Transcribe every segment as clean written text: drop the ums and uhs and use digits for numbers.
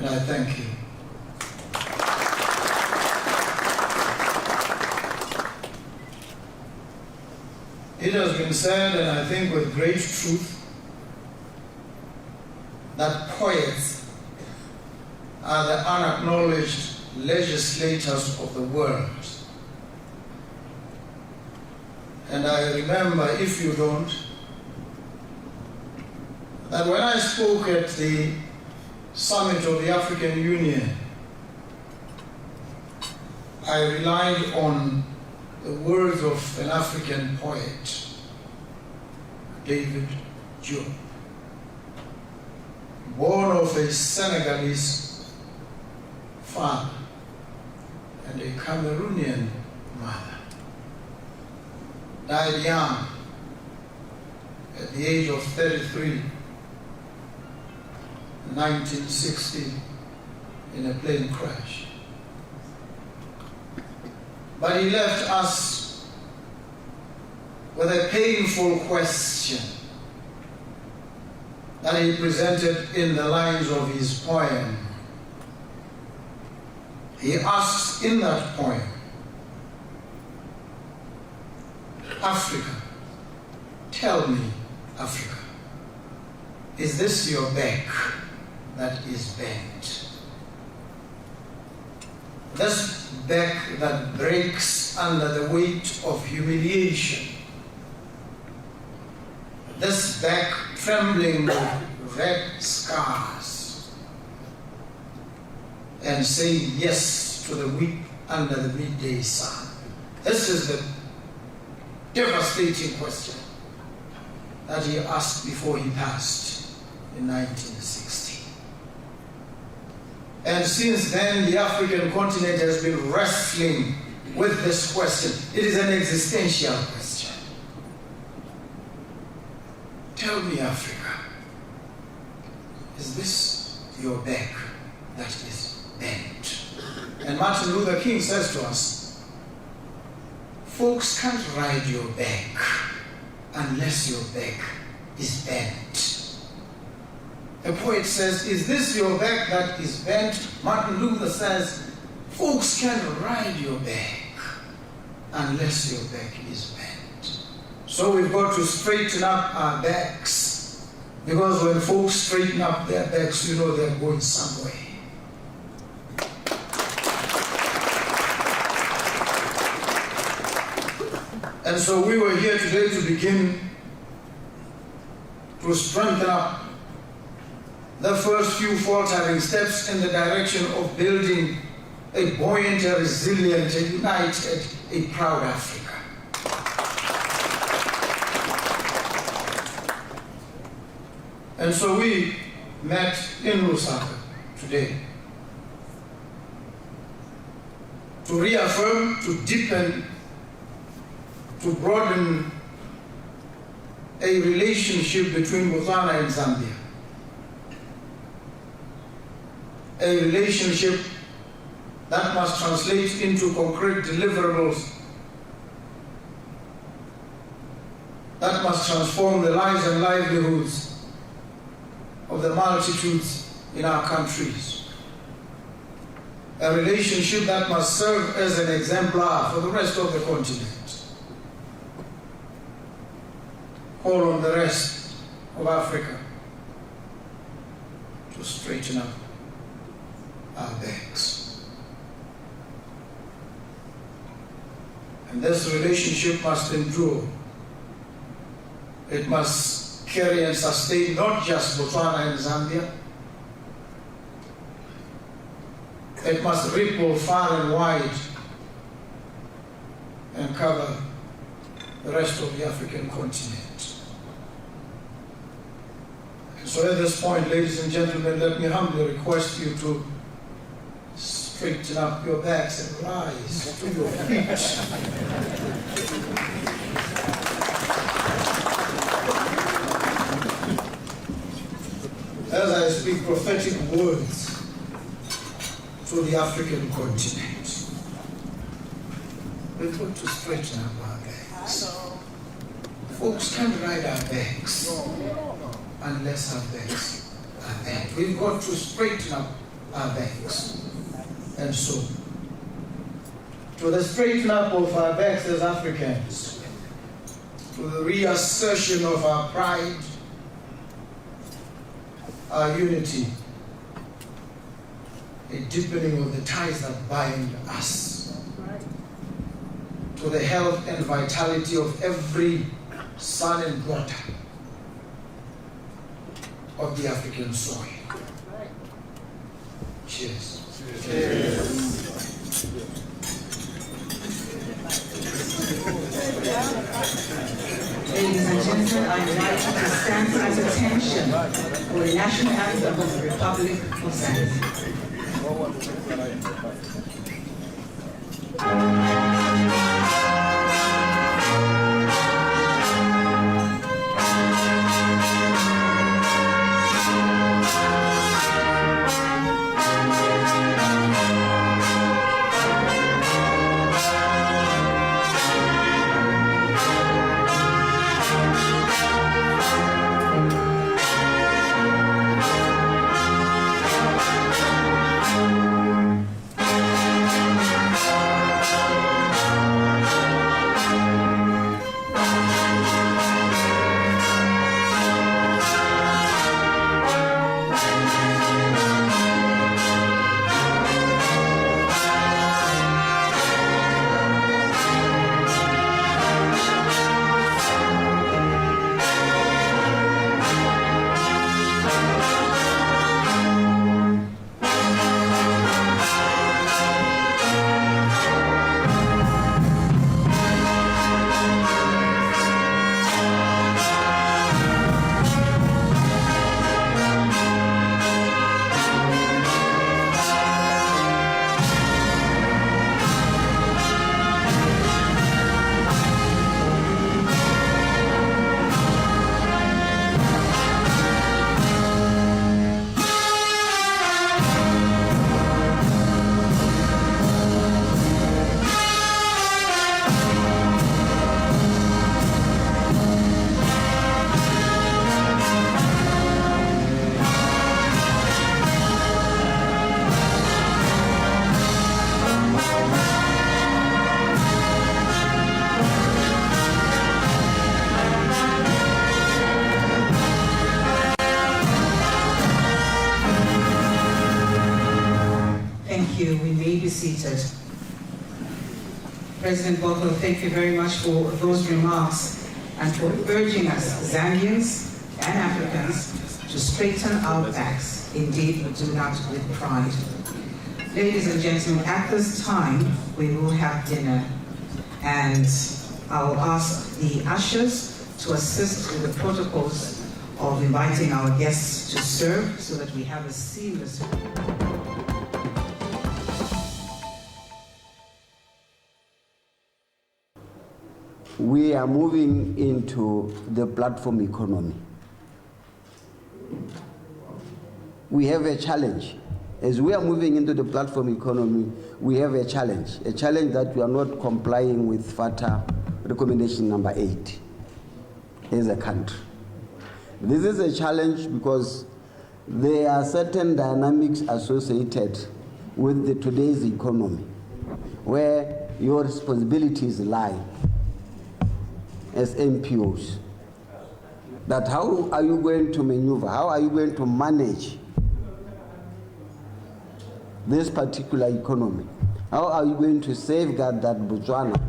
and I thank you. It has been said, and I think with great truth, that poets are the unacknowledged legislators of the world. And I remember, if you don't, that when I spoke at the summit of the African Union, I relied on the words of an African poet, David Diop, born of a Senegalese father and a Cameroonian mother, died young at the age of 33, in 1960, in a plane crash. But he left us with a painful question that he presented in the lines of his poem. He asks in that poem, Africa, tell me, Africa, is this your back that is bent? This back that breaks under the weight of humiliation. This back trembling with red scars and saying yes to the weep under the midday sun. This is the devastating question that he asked before he passed in 1960. And since then, the African continent has been wrestling with this question. It is an existential question. Tell me, Africa, is this your back that is bent? And Martin Luther King says to us, folks can't ride your back unless your back is bent. The poet says, is this your back that is bent? Martin Luther says, folks can't ride your back unless your back is bent. So we've got to straighten up our backs, because when folks straighten up their backs, you know they're going some way. And so we were here today to begin to strengthen up the first few faltering steps in the direction of building a buoyant, a resilient, a united, a proud Africa. And so we met in Lusaka today to reaffirm, to deepen, to broaden a relationship between Botswana and Zambia. A relationship that must translate into concrete deliverables, that must transform the lives and livelihoods of the multitudes in our countries. A relationship that must serve as an exemplar for the rest of the continent. Call on the rest of Africa to straighten up our backs. And this relationship must endure. It must carry and sustain not just Botswana and Zambia. It must ripple far and wide and cover the rest of the African continent. And so at this point, ladies and gentlemen, let me humbly request you to straighten up your backs and rise to your feet. As I speak prophetic words to the African continent, we've got to straighten up our backs. Folks can't ride our backs unless our backs are bent. We've got to straighten up our backs. And so, to the straightening up of our backs as Africans, to the reassertion of our pride, our unity, a deepening of the ties that bind us, to the health and vitality of every son and daughter of the African soil. Cheers. Cheers. Ladies and gentlemen, I invite you to stand at attention for the national anthem of the Republic of Zambia. Seated. President Boko, thank you very much for those remarks and for urging us, Zambians and Africans, to straighten our backs. Indeed, we do that with pride. Ladies and gentlemen, at this time, we will have dinner, and I'll ask the ushers to assist with the protocols of inviting our guests to serve so that we have a seamless We are moving into the platform economy. We have a challenge. As we are moving into the platform economy, we have a challenge that we are not complying with FATA recommendation number 8 as a country. This is a challenge because there are certain dynamics associated with today's economy where your responsibilities lie as MPOs. That how are you going to maneuver? How are you going to manage this particular economy? How are you going to safeguard that Botswana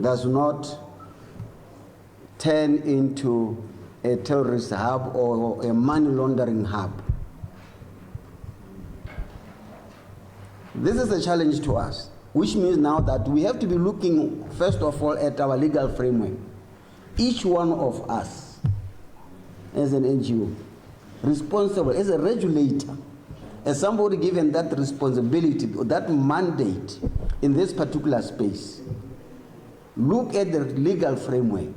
does not turn into a terrorist hub or a money laundering hub? This is a challenge to us, which means now that we have to be looking, first of all, at our legal framework. Each one of us, as an NGO, responsible, as a regulator, as somebody given that responsibility or that mandate in this particular space, look at the legal framework.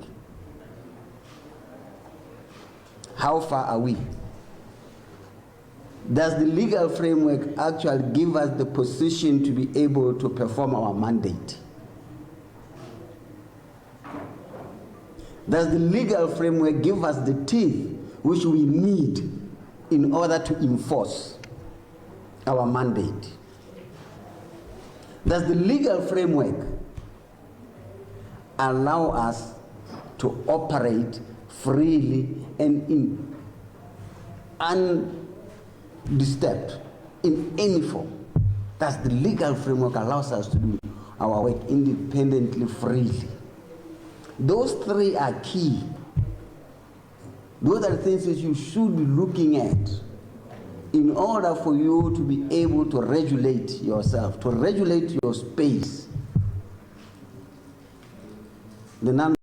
How far are we? Does the legal framework actually give us the position to be able to perform our mandate? Does the legal framework give us the teeth which we need in order to enforce? our mandate. Does the legal framework allow us to operate freely and undisturbed in any form? Does the legal framework allows us to do our work independently, freely? Those three are key. Those are the things that you should be looking at in order for you to be able to regulate yourself, to regulate your space. The